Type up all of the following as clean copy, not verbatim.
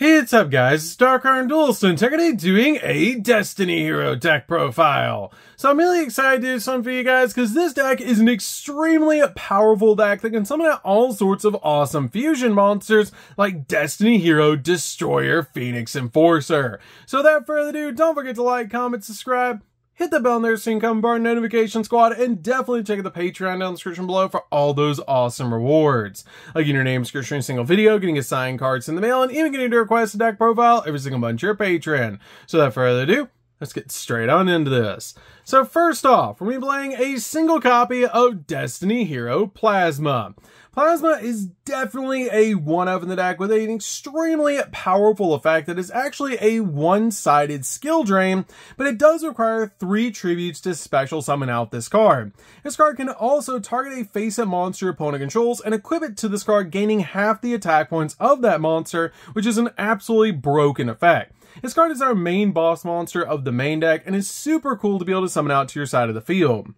Hey, what's up guys, it's Darkarn Duelson today doing a Destiny Hero deck profile. So I'm really excited to do something for you guys because this deck is an extremely powerful deck that can summon out all sorts of awesome fusion monsters like Destiny Hero, Destroyer, Phoenix Enforcer. So without further ado, don't forget to like, comment, subscribe, hit the bell there so you can come part of the notification squad, and definitely check out the Patreon down in the description below for all those awesome rewards. Like getting your name description in a single video, getting assigned cards in the mail, and even getting to request a deck profile every single month to your Patreon. So without further ado, let's get straight on into this. So first off, we're going to be playing a single copy of Destiny Hero Plasma. Plasma is definitely a one-of in the deck with an extremely powerful effect that is actually a one-sided skill drain, but it does require 3 tributes to special summon out this card. This card can also target a face-up monster your opponent controls and equip it to this card, gaining half the attack points of that monster, which is an absolutely broken effect. This card is our main boss monster of the main deck and is super cool to be able to summon out to your side of the field.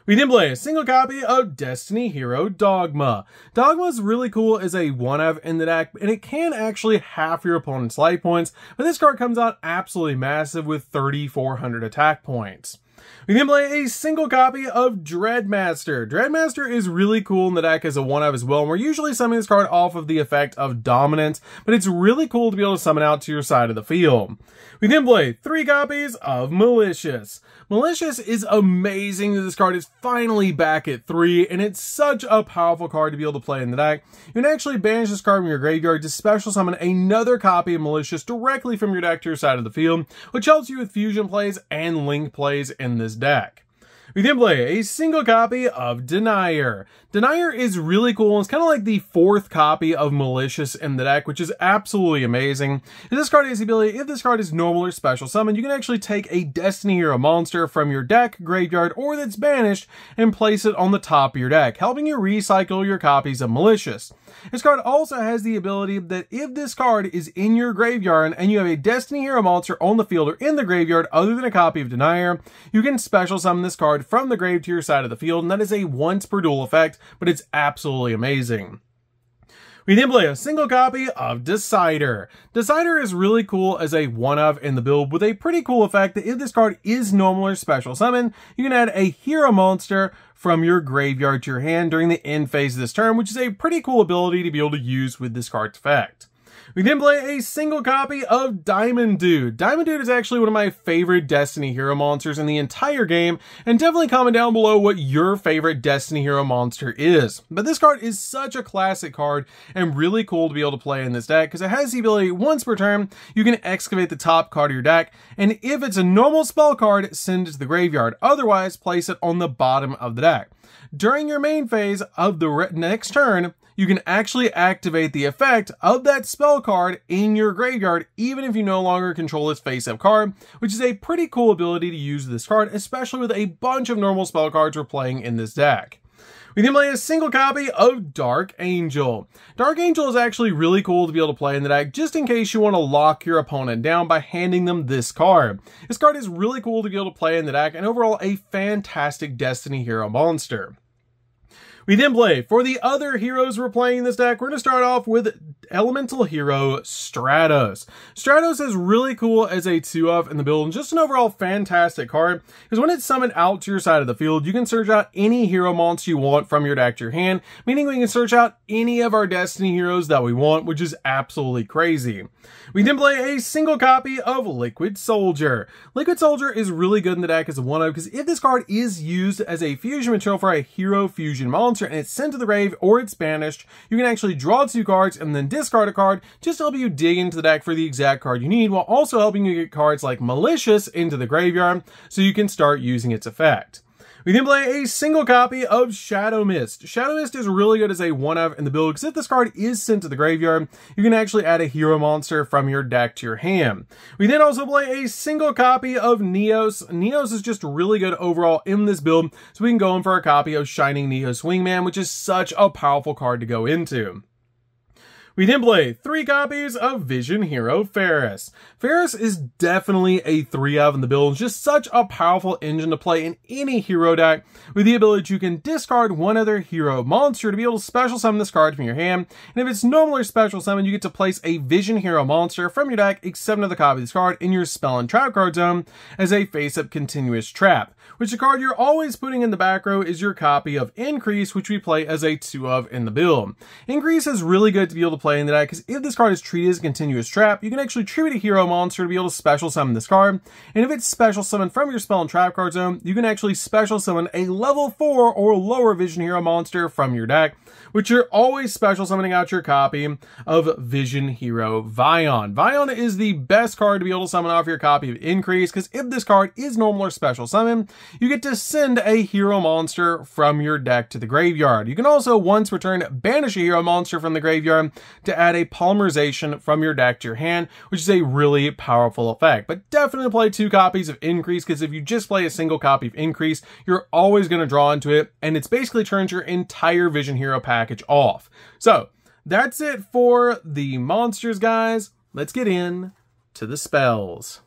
We then play a single copy of Destiny Hero Dogma. Dogma is really cool as a one-of in the deck, and it can actually half your opponent's life points, but this card comes out absolutely massive with 3,400 attack points. We then play a single copy of Dreadmaster. Dreadmaster is really cool in the deck as a one-of as well, and we're usually summoning this card off of the effect of Dominance, but it's really cool to be able to summon out to your side of the field. We then play 3 copies of Malicious. Malicious is amazing that this card is finally back at 3, and it's such a powerful card to be able to play in the deck. You can actually banish this card from your graveyard to special summon another copy of Malicious directly from your deck to your side of the field, which helps you with fusion plays and link plays in this deck. We then play a single copy of Denier. Denier is really cool. It's kind of like the 4th copy of Malicious in the deck, which is absolutely amazing. And this card has the ability, if this card is normal or special summon, you can actually take a Destiny Hero monster from your deck, graveyard, or that's banished and place it on the top of your deck, helping you recycle your copies of Malicious. This card also has the ability that if this card is in your graveyard and you have a Destiny Hero monster on the field or in the graveyard other than a copy of Denier, you can special summon this card from the grave to your side of the field, and that is a once per duel effect, but it's absolutely amazing. We then play a single copy of Decider. Decider is really cool as a one-of in the build with a pretty cool effect that if this card is normal or special summon, you can add a hero monster from your graveyard to your hand during the end phase of this turn, which is a pretty cool ability to be able to use with this card's effect. We then play a single copy of Diamond Dude. Diamond Dude is actually one of my favorite Destiny Hero monsters in the entire game, and definitely comment down below what your favorite Destiny Hero monster is. But this card is such a classic card and really cool to be able to play in this deck because it has the ability once per turn, you can excavate the top card of your deck, and if it's a normal spell card, send it to the graveyard. Otherwise, place it on the bottom of the deck. During your main phase of the next turn, you can actually activate the effect of that spell card in your graveyard, even if you no longer control its face-up card, which is a pretty cool ability to use this card, especially with a bunch of normal spell cards we're playing in this deck. We then play a single copy of Dark Angel. Dark Angel is actually really cool to be able to play in the deck, just in case you want to lock your opponent down by handing them this card. This card is really cool to be able to play in the deck, and overall a fantastic Destiny Hero monster. We then play, for the other heroes we're playing in this deck, we're going to start off with Elemental Hero Stratos. Stratos is really cool as a 2-of in the build, and just an overall fantastic card, because when it's summoned out to your side of the field, you can search out any hero monster you want from your deck to your hand, meaning we can search out any of our Destiny heroes that we want, which is absolutely crazy. We then play a single copy of Liquid Soldier. Liquid Soldier is really good in the deck as a 1-of, because if this card is used as a fusion material for a hero fusion monster, and it's sent to the grave or it's banished, you can actually draw 2 cards and then discard a card just to help you dig into the deck for the exact card you need, while also helping you get cards like Malicious into the graveyard so you can start using its effect. We then play a single copy of Shadow Mist. Shadow Mist is really good as a 1-of in the build because if this card is sent to the graveyard, you can actually add a hero monster from your deck to your hand. We then also play a single copy of Neos. Neos is just really good overall in this build, so we can go in for a copy of Shining Neos Wingman, which is such a powerful card to go into. We then play 3 copies of Vision Hero Ferris. Ferris is definitely a 3 of in the build. It's just such a powerful engine to play in any hero deck, with the ability you can discard one other hero monster to be able to special summon this card from your hand. And if it's normal or special summon, you get to place a Vision Hero monster from your deck, except another copy of this card, in your spell and trap card zone as a face-up continuous trap. Which the card you're always putting in the back row is your copy of Increase, which we play as a 2 of in the build. Increase is really good to be able to play in the deck, because if this card is treated as a continuous trap, you can actually treat a hero monster to be able to special summon this card. And if it's special summoned from your spell and trap card zone, you can actually special summon a level 4 or lower Vision Hero monster from your deck, which you're always special summoning out your copy of Vision Hero Vion. Vion is the best card to be able to summon off your copy of Increase, because if this card is normal or special summon, you get to send a hero monster from your deck to the graveyard. You can also, once returned, banish a hero monster from the graveyard to add a polymerization from your deck to your hand, which is a really powerful effect. But definitely play 2 copies of Increase, because if you just play a single copy of Increase, you're always going to draw into it, and it's basically turns your entire Vision Hero package off. So that's it for the monsters, guys. Let's get in to the spells.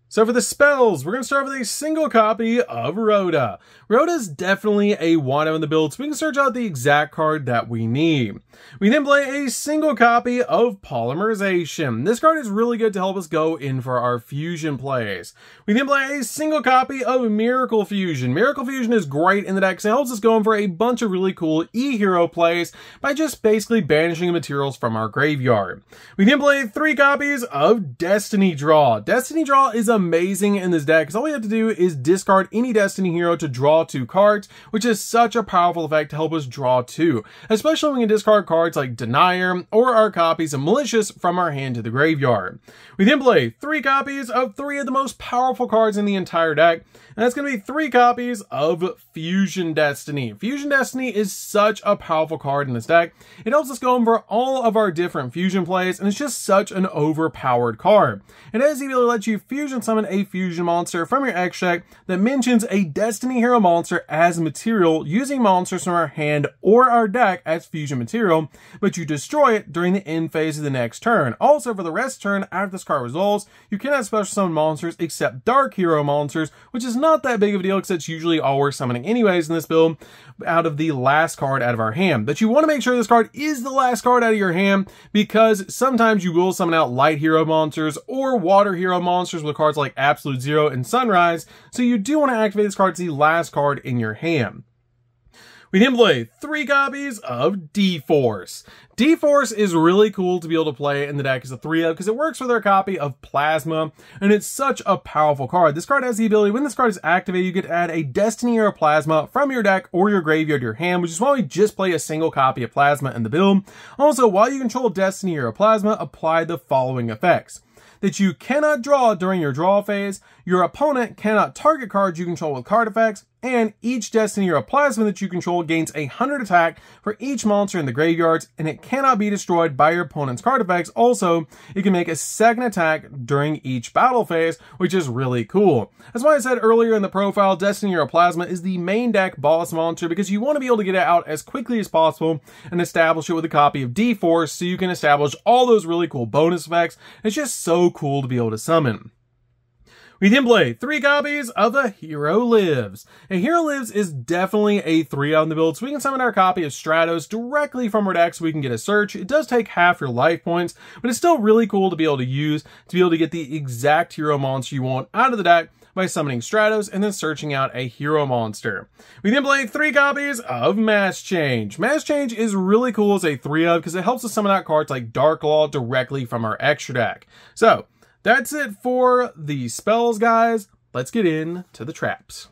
So for the spells, we're going to start with a single copy of Rhoda. Rhoda's definitely a 1 in the build, so we can search out the exact card that we need. We then play a single copy of Polymerization. This card is really good to help us go in for our fusion plays. We then play a single copy of Miracle Fusion. Miracle Fusion is great in the deck, because it helps us go in for a bunch of really cool E-hero plays by just basically banishing materials from our graveyard. We then play 3 copies of Destiny Draw. Destiny Draw is amazing in this deck, because all we have to do is discard any Destiny hero to draw 2 cards, which is such a powerful effect to help us draw 2, especially when we can discard cards like Denier or our copies of Malicious from our hand to the graveyard. We then play 3 copies of 3 of the most powerful cards in the entire deck, and that's going to be 3 copies of Fusion Destiny. Fusion Destiny is such a powerful card in this deck. It helps us go over all of our different fusion plays, and it's just such an overpowered card. It has the ability to let you fusion summon a fusion monster from your X deck that mentions a Destiny hero monster as material, using monsters from our hand or our deck as fusion material, but you destroy it during the end phase of the next turn. Also, for the rest of the turn after this card resolves, you cannot special summon monsters except dark hero monsters, which is not that big of a deal, because it's usually all we're summoning anyways in this build out of the last card out of our hand. But you want to make sure this card is the last card out of your hand, because sometimes you will summon out light hero monsters or water hero monsters with cards like Absolute Zero and Sunrise, so you do want to activate this card as the last card in your hand. We then play 3 copies of D-Force. D-Force is really cool to be able to play in the deck as a 3 of, because it works with our copy of Plasma, and it's such a powerful card. This card has the ability, when this card is activated, you get to add a Destiny hero Plasma from your deck or your graveyard to your hand, which is why we just play a single copy of Plasma in the build. Also, while you control Destiny hero Plasma, apply the following effects: that you cannot draw during your draw phase, your opponent cannot target cards you control with card effects, and each Destiny hero Plasma that you control gains 100 attack for each monster in the graveyards, and it cannot be destroyed by your opponent's card effects. Also, it can make a second attack during each battle phase, which is really cool. That's why I said earlier in the profile, Destiny hero Plasma is the main deck boss monster, because you want to be able to get it out as quickly as possible and establish it with a copy of D-Force, so you can establish all those really cool bonus effects. It's just so cool to be able to summon. We then play 3 copies of A Hero Lives. A Hero Lives is definitely a 3 on the build, so we can summon our copy of Stratos directly from our deck so we can get a search. It does take half your life points, but it's still really cool to be able to use to be able to get the exact hero monster you want out of the deck by summoning Stratos and then searching out a hero monster. We then play 3 copies of Mass Change. Mass Change is really cool as a 3 of, because it helps us summon out cards like Dark Law directly from our extra deck. So that's it for the spells, guys. Let's get into the traps.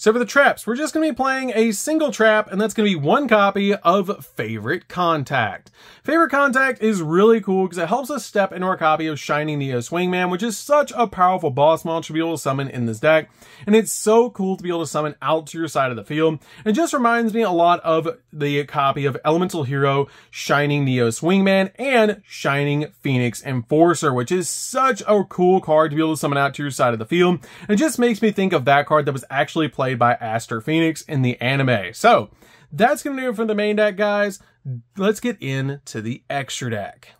So for the traps, we're just going to be playing a single trap, and that's going to be one copy of Favorite Contact. Favorite Contact is really cool because it helps us step into our copy of Shining Neo Swingman, which is such a powerful boss monster to be able to summon in this deck. And it's so cool to be able to summon out to your side of the field. It just reminds me a lot of the copy of Elemental Hero, Shining Neo Swingman, and Shining Phoenix Enforcer, which is such a cool card to be able to summon out to your side of the field. And it just makes me think of that card that was actually played by Aster Phoenix in the anime. So that's going to do it for the main deck, guys. Let's get into the extra deck.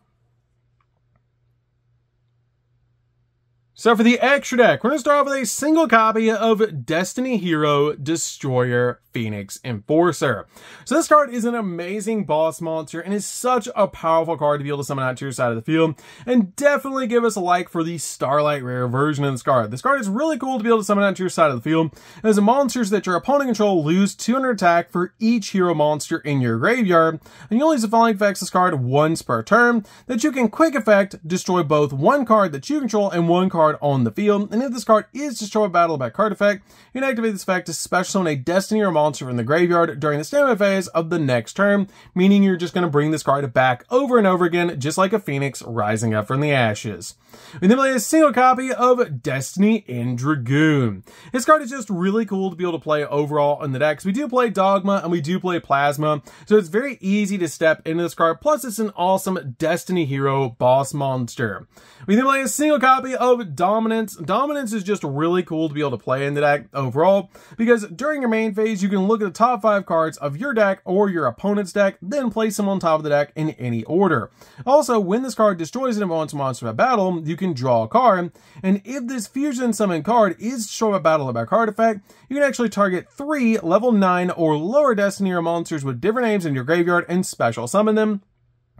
So for the extra deck, we're going to start off with a single copy of Destiny Hero Destroyer Phoenix Enforcer. So this card is an amazing boss monster and is such a powerful card to be able to summon out to your side of the field. And definitely give us a like for the Starlight Rare version of this card. This card is really cool to be able to summon out to your side of the field. As the monsters that your opponent control lose 200 attack for each hero monster in your graveyard. And you only use the following effects this card once per turn, that you can quick effect destroy both one card that you control and one card on the field. And if this card is destroyed by battle by card effect, you can activate this effect to special summon a Destiny or monster from the graveyard during the standby phase of the next turn, meaning you're just going to bring this card back over and over again, just like a phoenix rising up from the ashes. We then play a single copy of Destiny in Dragoon. This card is just really cool to be able to play overall in the deck. We do play Dogma and we do play Plasma, so it's very easy to step into this card. Plus, it's an awesome Destiny Hero boss monster. We then play a single copy of Dominance. Dominance is just really cool to be able to play in the deck overall, because during your main phase, you can look at the top 5 cards of your deck or your opponent's deck, then place them on top of the deck in any order. Also, when this card destroys an opponent's monster by battle, you can draw a card, and if this fusion summon card is destroyed by battle by card effect, you can actually target 3 level 9 or lower Destiny Hero monsters with different names in your graveyard and special summon them,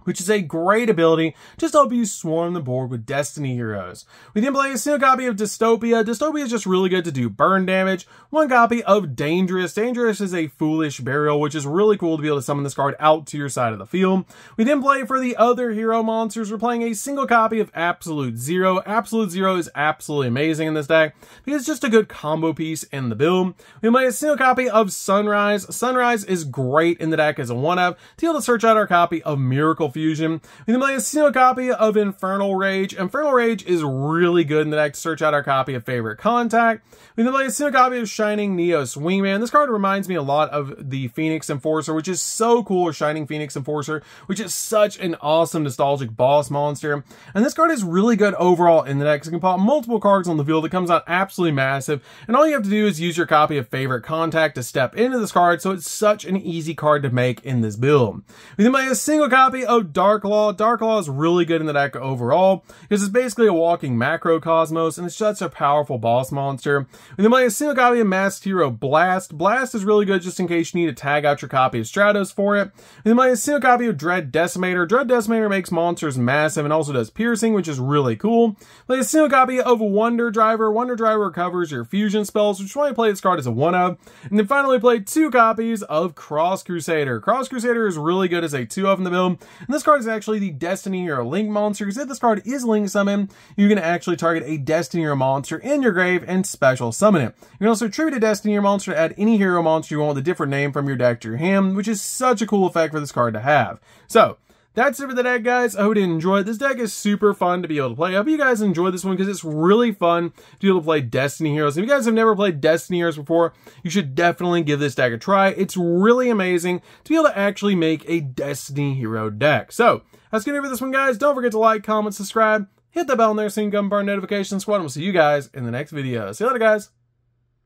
which is a great ability just to help you swarm the board with Destiny heroes. We then play a single copy of Dystopia. Dystopia is just really good to do burn damage. One copy of Dangerous. Dangerous is a foolish burial, which is really cool to be able to summon this card out to your side of the field. We then play for the other hero monsters. We're playing a single copy of Absolute Zero. Absolute Zero is absolutely amazing in this deck because it's just a good combo piece in the build. We play a single copy of Sunrise. Sunrise is great in the deck as a 1-up to be able to search out our copy of Miracle Fusion. We then play a single copy of Infernal Rage. Infernal Rage is really good in the deck to search out our copy of Favorite Contact. We then play a single copy of Shining Neo Swingman. This card reminds me a lot of the Phoenix Enforcer, which is so cool, Shining Phoenix Enforcer, which is such an awesome nostalgic boss monster. And this card is really good overall in the deck. So you can pop multiple cards on the field. It comes out absolutely massive. And all you have to do is use your copy of Favorite Contact to step into this card. So it's such an easy card to make in this build. We then play a single copy of Darklaw. Darklaw is really good in the deck overall because it's basically a walking macrocosmos and it's such a powerful boss monster. We then play a single copy of Masked Hero Blast. Blast is really good just in case you need to tag out your copy of Stratos for it. We then play a single copy of Dread Decimator. Dread Decimator makes monsters massive and also does piercing, which is really cool. Play a single copy of Wonder Driver. Wonder Driver recovers your fusion spells, which is why I play this card as a 1-up. And then finally play 2 copies of Cross Crusader. Cross Crusader is really good as a 2-up in the build. And this card is actually the Destiny Hero Link monster, because if this card is Link Summon, you can actually target a Destiny Hero monster in your grave and special summon it. You can also attribute a Destiny Hero monster to add any hero monster you want with a different name from your deck to your hand, which is such a cool effect for this card to have. So, that's it for the deck, guys. I hope you enjoyed. This deck is super fun to be able to play. I hope you guys enjoyed this one because it's really fun to be able to play Destiny Heroes. If you guys have never played Destiny Heroes before, you should definitely give this deck a try. It's really amazing to be able to actually make a Destiny Hero deck. So, that's going to be it for this one, guys. Don't forget to like, comment, subscribe, hit the bell in there so you can become part of our notification squad, and we'll see you guys in the next video. See you later, guys.